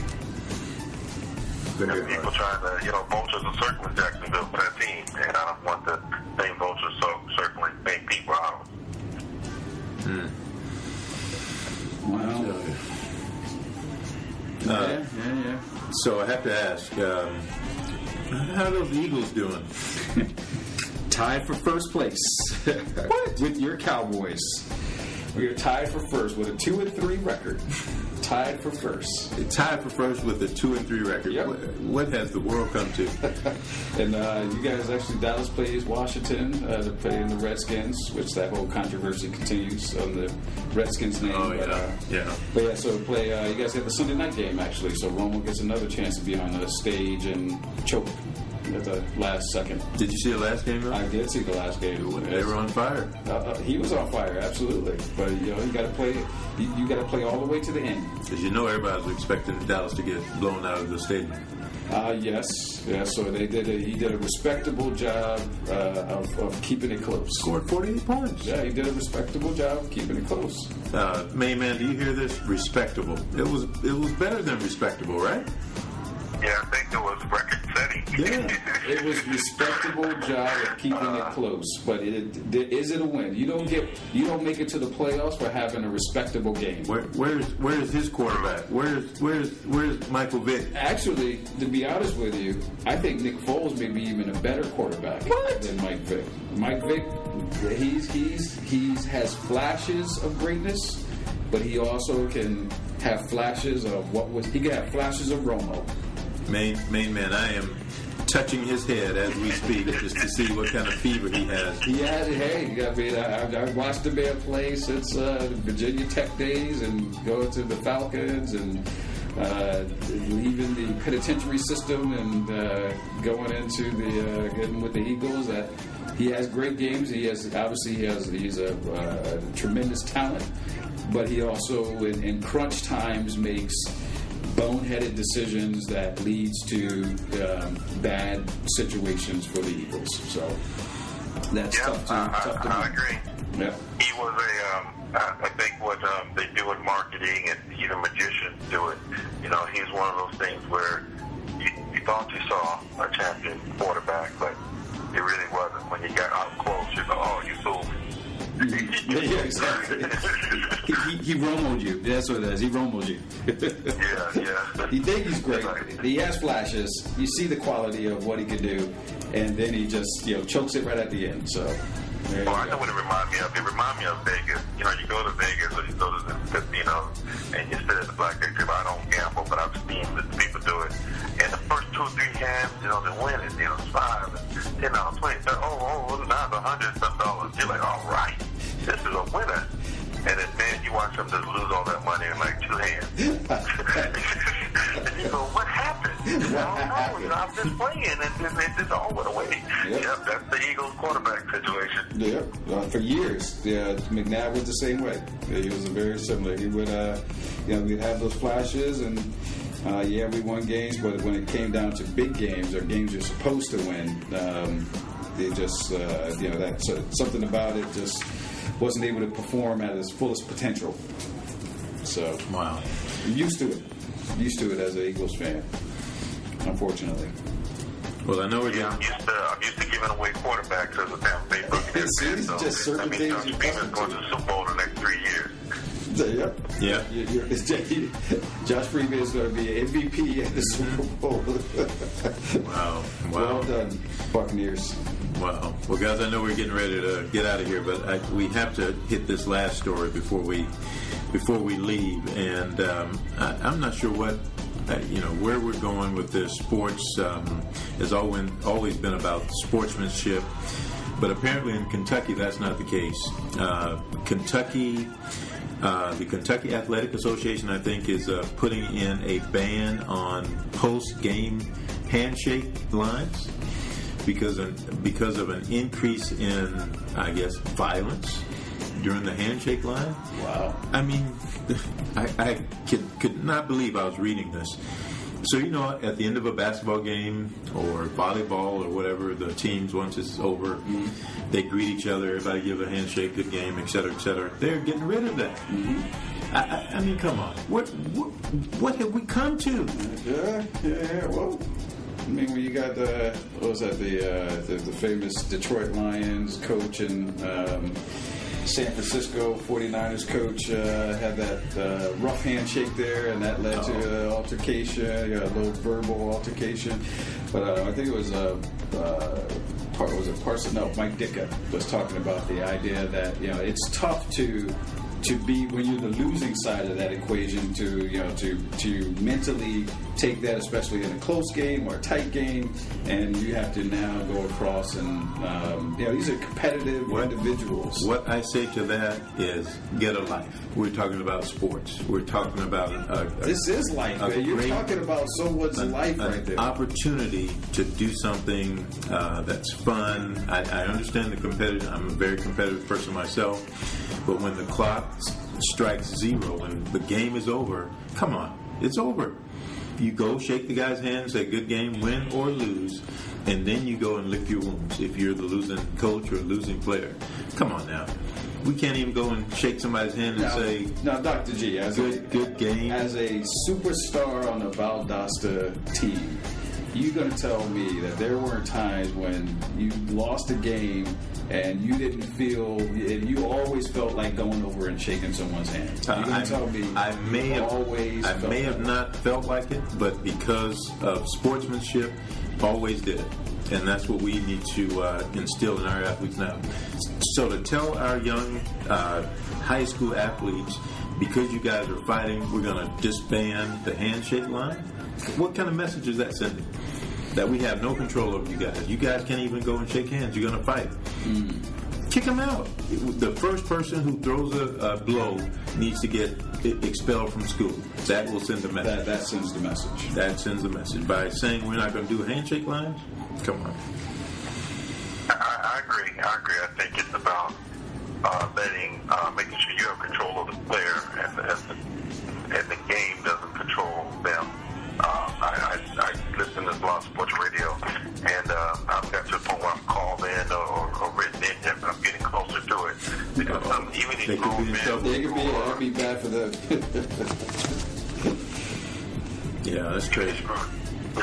Very People harsh. trying to, vultures are circling Jacksonville for that team, and I don't want the same vultures circling St. Pete Browns. Wow. Yeah. So I have to ask, how are those Eagles doing? Tied for first place. What? With your Cowboys. We are tied for first with a 2-3 record. Tied for first. Tied for first with a 2-3 record. Yep. What has the world come to? And you guys actually, Dallas plays Washington to play in the Redskins, which that whole controversy continues on the Redskins name. Oh, yeah. But yeah, so play. You guys have the Sunday night game actually, so Romo gets another chance to be on the stage and choke at the last second. Did you see the last game, though? I did see the last game. They were on fire. He was on fire, absolutely. But you got to play. You got to play all the way to the end. Because everybody was expecting Dallas to get blown out of the stadium. Yes. So he did a respectable job of keeping it close. Scored 48 points. Yeah, he did a respectable job of keeping it close. Main man, do you hear this? Respectable. It was better than respectable, right? Yeah, I think it was record-setting. Yeah. It was respectable job of keeping it close, but is it a win? You don't make it to the playoffs for having a respectable game. Where's his quarterback? Where's Michael Vick? Actually, to be honest with you, I think Nick Foles may be even a better quarterback than Mike Vick. Mike Vick, he has flashes of greatness, but he also can have flashes of he can have flashes of Romo. Main man, I am touching his head as we speak just to see what kind of fever he has. I've watched the man play since Virginia Tech days and going to the Falcons and leaving the penitentiary system and going into getting with the Eagles. He has great games. He's a tremendous talent, but he also in crunch times makes boneheaded decisions that leads to bad situations for the Eagles. So that's tough to I agree. Yeah. He was I think what they do in marketing, and even magicians do it. He's one of those things where you thought you saw a champion quarterback, but it really wasn't. When you got up close, you go, "Oh, you fooled me." Yeah, exactly. he Romoed you. That's what it is. He Romoed you. Yeah. You think he's great. Exactly. He has flashes. You see the quality of what he can do, and then he just chokes it right at the end. So. I know what it reminds me of. It reminds me of Vegas. You go to Vegas or you go to the casino and you sit at the blackjack table. I don't gamble, but I've seen the people do it. And the first 2 or 3 hands, they win it. $5, $10, $20, now it's $100-something. You're like, all right, this is a winner. And then you watch them just lose all that money in like 2 hands. And you go, what happened? I don't know. I'm just playing, and it just all went away. Yep, that's the Eagles quarterback situation. Yep, for years. Yeah, McNabb was the same way. He was very similar. He would, we'd have those flashes, and we won games, but when it came down to big games or games you're supposed to win, they just, something about it just wasn't able to perform at its fullest potential. So, wow, used to it as an Eagles fan, unfortunately. Well, I know we're I'm used to giving away quarterbacks as a Tampa Bay Buccaneers fan. So just certain things Josh Freeman's going to the Super Bowl the next 3 years. Yep. Yeah. Josh Freeman is going to be an MVP at the Super Bowl. Wow. Well done, Buccaneers. Wow. Well, guys, I know we're getting ready to get out of here, but we have to hit this last story before we leave, and I'm not sure what where we're going with this. Sports has always been about sportsmanship, but apparently in Kentucky that's not the case. The Kentucky Athletic Association, I think, is putting in a ban on post-game handshake lines because of an increase in, I guess, violence during the handshake line. Wow. I mean, I could not believe I was reading this. So, at the end of a basketball game or volleyball or whatever, the teams, once it's over, they greet each other, everybody give a handshake, good game, et cetera, et cetera. They're getting rid of that. I mean, come on. What have we come to? Yeah, well, I mean, when you got the famous Detroit Lions coach and San Francisco 49ers coach had that rough handshake there, and that led to an altercation, a little verbal altercation. But I think it was Mike Ditka was talking about the idea that it's tough to be when you're the losing side of that equation to mentally take that, especially in a close game or a tight game, and you have to now go across and these are competitive individuals. What I say to that is get a life. We're talking about sports. We're talking about this is life. You're talking about someone's life right there. Opportunity to do something that's fun. I understand the competitive. I'm a very competitive person myself, but when the clock strikes 0 and the game is over, come on, it's over. You go shake the guy's hand, say good game, win or lose, and then you go and lick your wounds if you're the losing coach or losing player. Come on now. We can't even go and shake somebody's hand and say, "Now, Dr. G, good game." As a superstar on the Valdosta team, you're going to tell me that there weren't times when you lost a game and you didn't feel, and you always felt like going over and shaking someone's hand. You're going to tell me I may have not felt like it, but because of sportsmanship, always did it. And that's what we need to instill in our athletes now. So to tell our young high school athletes, because you guys are fighting, we're going to disband the handshake line, what kind of message is that sending? That we have no control over you guys. You guys can't even go and shake hands. You're going to fight. Kick them out. The first person who throws a blow needs to get expelled from school. That will send the message. That sends the message. That sends the message. By saying we're not going to do handshake lines, come on. I agree. agree. I think it's about making sure you have control of the player, and the game doesn't control them. I listen to a lot of sports radio, and I've got to the point where I'm called in or written in, and I'm getting closer to it. Because even these grown men... That'd be bad for them. Yeah, that's crazy.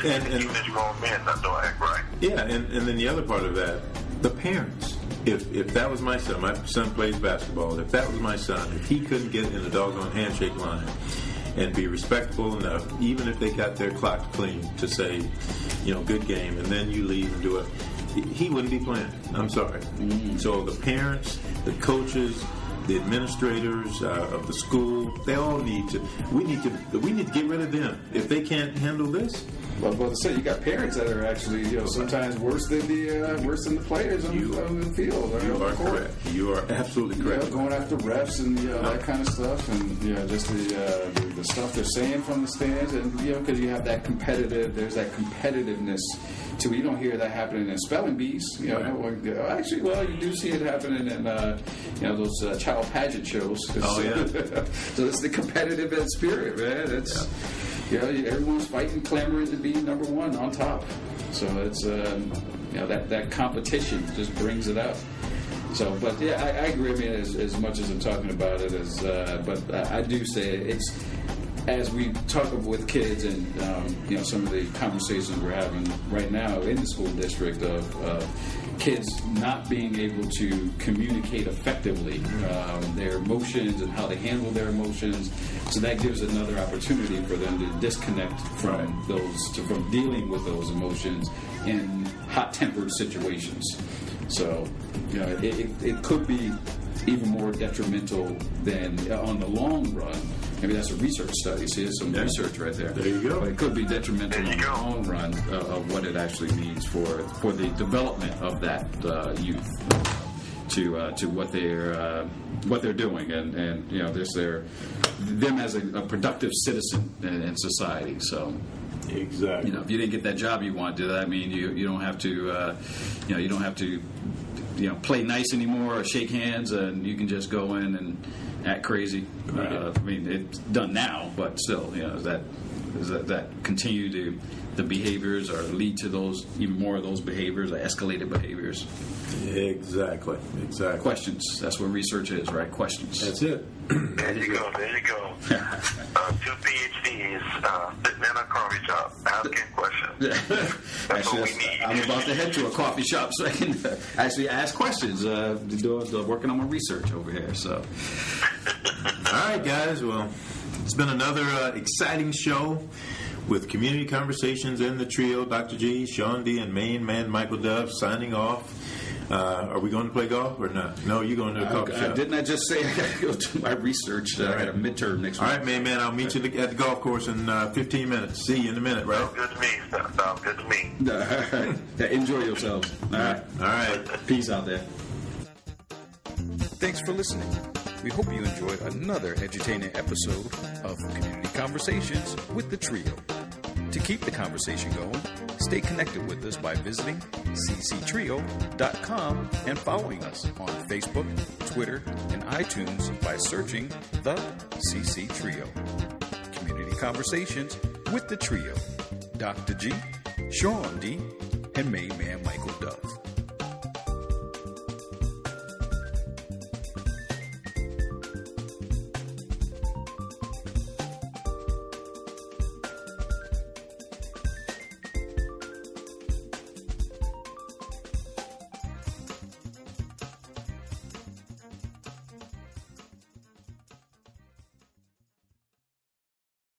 And even these grown men don't act right. Yeah, and then the other part of that, the parents. If that was my son plays basketball, if that was my son, if he couldn't get in the doggone handshake line and be respectful enough, even if they got their clock clean to say, good game, and then you leave and do it, he wouldn't be playing. I'm sorry. Mm-hmm. So the parents, the coaches, the administrators of the school, they all need to. We need to get rid of them if they can't handle this. Well, to say you got parents that are actually, sometimes worse than the players on the field. You are correct. You are absolutely correct. Going after refs and that kind of stuff, and just the stuff they're saying from the stands, and because you have that there's that competitiveness. So you don't hear that happening in spelling bees. Actually, you do see it happening in those child pageant shows. Oh yeah. So it's the competitive spirit, man. It's everyone's fighting, clamoring to be number one on top. So it's that competition just brings it out. So, but yeah, I agree. I mean, as much as I'm talking about it, but I do say it's. As we talk with kids and some of the conversations we're having right now in the school district of kids not being able to communicate effectively their emotions and how they handle their emotions, so that gives another opportunity for them to disconnect from from dealing with those emotions in hot-tempered situations. So it could be even more detrimental than on the long run. Maybe that's a research study. See, there's some research right there. There you go. But it could be detrimental in the long run of what it actually means for the development of that youth to what they're doing, and there's them as a productive citizen in society. So. Exactly. If you didn't get that job you want, does that mean you don't have to play nice anymore or shake hands, and you can just go in and act crazy? Right. I mean, it's done now, but still, does that continue the behaviors or lead to those even more of those behaviors, or escalated behaviors? Exactly. Questions. That's what research is, right? Questions. That's it. There you go. 2 PhDs sitting in a coffee shop asking questions. That's what we need. I'm about to head to a coffee shop so I can actually ask questions. Working on my research over here. So, all right, guys. Well, it's been another exciting show with Community Conversations and the trio, Dr. G, Sean D, and main man Michael Dove signing off. Are we going to play golf or not? No, you're going to a coffee shop. Didn't I just say I got to go do my research? I got a midterm next week. All right, man. I'll meet you at the golf course in 15 minutes. See you in a minute, right? Sounds good to me. Sounds good to me. Enjoy yourselves. All right. All right. Peace out there. Thanks for listening. We hope you enjoyed another entertaining episode of Community Conversations with the Trio. To keep the conversation going, stay connected with us by visiting CCTRIO.com and following us on Facebook, Twitter, and iTunes by searching The CC Trio. Community Conversations with the Trio. Dr. G, Sean D, and main man Michael Dove.